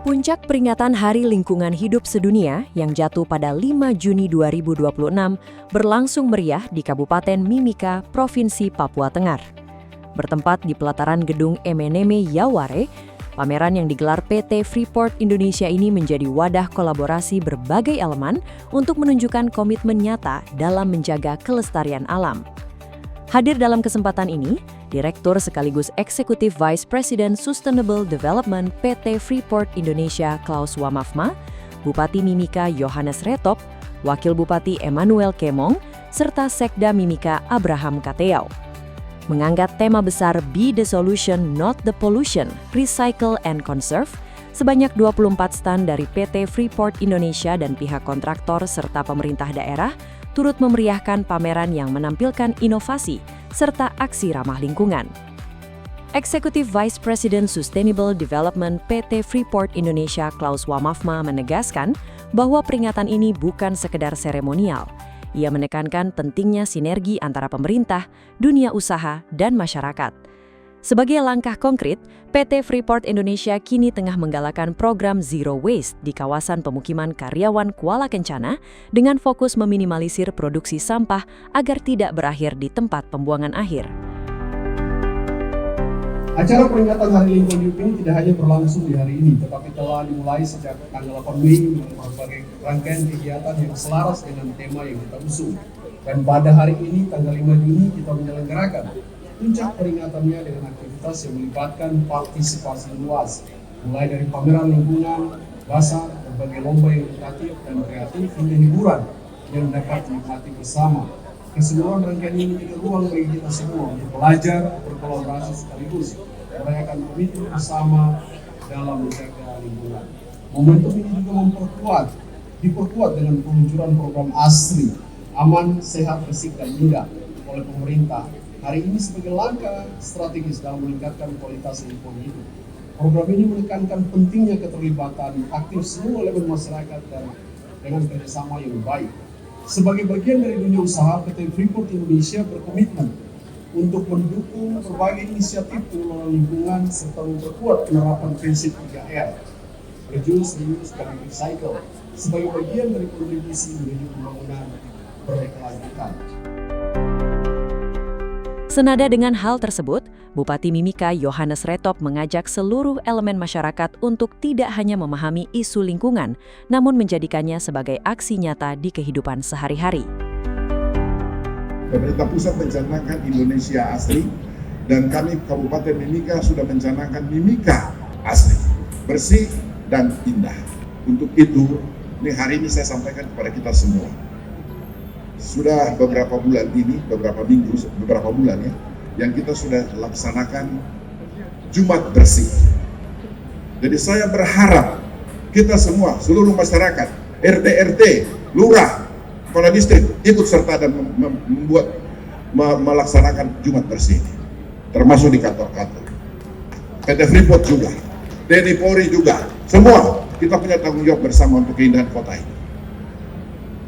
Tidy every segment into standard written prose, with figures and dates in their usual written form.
Puncak peringatan Hari Lingkungan Hidup Sedunia yang jatuh pada 5 Juni 2026 berlangsung meriah di Kabupaten Mimika, Provinsi Papua Tengah. Bertempat di pelataran gedung MNM Yaware, pameran yang digelar PT Freeport Indonesia ini menjadi wadah kolaborasi berbagai elemen untuk menunjukkan komitmen nyata dalam menjaga kelestarian alam. Hadir dalam kesempatan ini, Direktur sekaligus Eksekutif Vice President Sustainable Development PT Freeport Indonesia Klaus Wamafma, Bupati Mimika Yohanes Retop, Wakil Bupati Emmanuel Kemong, serta Sekda Mimika Abraham Kateau. Mengangkat tema besar Be the Solution, Not the Pollution, Recycle and Conserve, sebanyak 24 stand dari PT Freeport Indonesia dan pihak kontraktor serta pemerintah daerah turut memeriahkan pameran yang menampilkan inovasi serta aksi ramah lingkungan. Eksekutif Vice President Sustainable Development PT Freeport Indonesia Klaus Wamafma menegaskan bahwa peringatan ini bukan sekedar seremonial. Ia menekankan pentingnya sinergi antara pemerintah, dunia usaha, dan masyarakat. Sebagai langkah konkret, PT Freeport Indonesia kini tengah menggalakkan program Zero Waste di kawasan pemukiman karyawan Kuala Kencana dengan fokus meminimalisir produksi sampah agar tidak berakhir di tempat pembuangan akhir. Acara peringatan Hari Lingkungan Hidup ini tidak hanya berlangsung di hari ini, tetapi telah dimulai sejak tanggal 8 Mei dengan berbagai rangkaian kegiatan yang selaras dengan tema yang kita usung. Dan pada hari ini, tanggal 5 Juni, kita menyelenggarakan puncak peringatannya dengan aktivitas yang melibatkan partisipasi luas, mulai dari pameran lingkungan, basar, berbagai lomba yang edukatif dan kreatif, hingga hiburan yang dapat dinikmati bersama. Keseluruhan rangkaian ini menjadi ruang bagi kita semua untuk belajar, berkolaborasi sekaligus merayakan komitmen bersama dalam menjaga lingkungan. Momentum ini juga diperkuat dengan peluncuran program asri, aman, sehat, bersih, dan indah oleh pemerintah hari ini sebagai langkah strategis dalam meningkatkan kualitas lingkungan hidup. Program ini menekankan pentingnya keterlibatan aktif semua elemen masyarakat dan dengan kerjasama yang baik. Sebagai bagian dari dunia usaha, PT Freeport Indonesia berkomitmen untuk mendukung berbagai inisiatif pengelolaan lingkungan serta memperkuat penerapan prinsip 3R, reduce, reuse, dan recycle, sebagai bagian dari kontribusi menuju pembangunan berkelanjutan. Senada dengan hal tersebut, Bupati Mimika Yohanes Retop mengajak seluruh elemen masyarakat untuk tidak hanya memahami isu lingkungan, namun menjadikannya sebagai aksi nyata di kehidupan sehari-hari. Pemerintah pusat mencanangkan Indonesia asli, dan kami Kabupaten Mimika sudah mencanangkan Mimika asli, bersih dan indah. Untuk itu, hari ini saya sampaikan kepada kita semua. Sudah beberapa bulan ini, beberapa bulan ya, yang kita sudah laksanakan Jumat Bersih. Jadi saya berharap kita semua, seluruh masyarakat, RT, lurah, kepala distrik ikut serta dan melaksanakan Jumat Bersih ini, termasuk di kantor-kantor. PT Freeport juga, TNI Polri juga, semua kita punya tanggung jawab bersama untuk keindahan kota ini.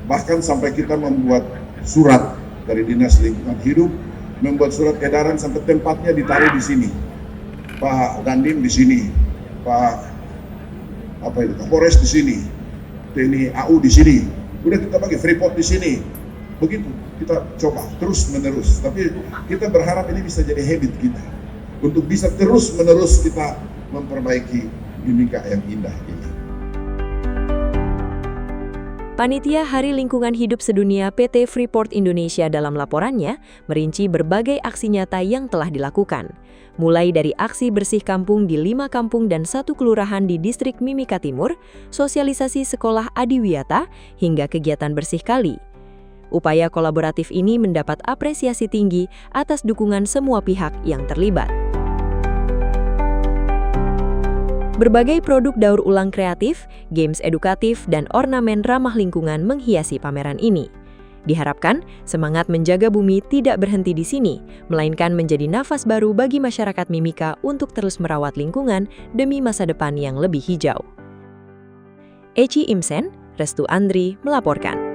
Bahkan sampai kita membuat surat dari Dinas Lingkungan Hidup, membuat surat edaran sampai tempatnya ditaruh di sini. Pak Dandim di sini, Pak Kapolres di sini, TNI AU di sini. Udah kita bagi Freeport di sini. Begitu kita coba terus menerus. Tapi kita berharap ini bisa jadi habit kita untuk bisa terus menerus kita memperbaiki Mimika yang indah ini. Panitia Hari Lingkungan Hidup Sedunia PT Freeport Indonesia dalam laporannya merinci berbagai aksi nyata yang telah dilakukan. Mulai dari aksi bersih kampung di 5 kampung dan 1 kelurahan di distrik Mimika Timur, sosialisasi sekolah Adiwiyata, hingga kegiatan bersih kali. Upaya kolaboratif ini mendapat apresiasi tinggi atas dukungan semua pihak yang terlibat. Berbagai produk daur ulang kreatif, games edukatif, dan ornamen ramah lingkungan menghiasi pameran ini. Diharapkan, semangat menjaga bumi tidak berhenti di sini, melainkan menjadi nafas baru bagi masyarakat Mimika untuk terus merawat lingkungan demi masa depan yang lebih hijau. Eci Imsen, Restu Andri melaporkan.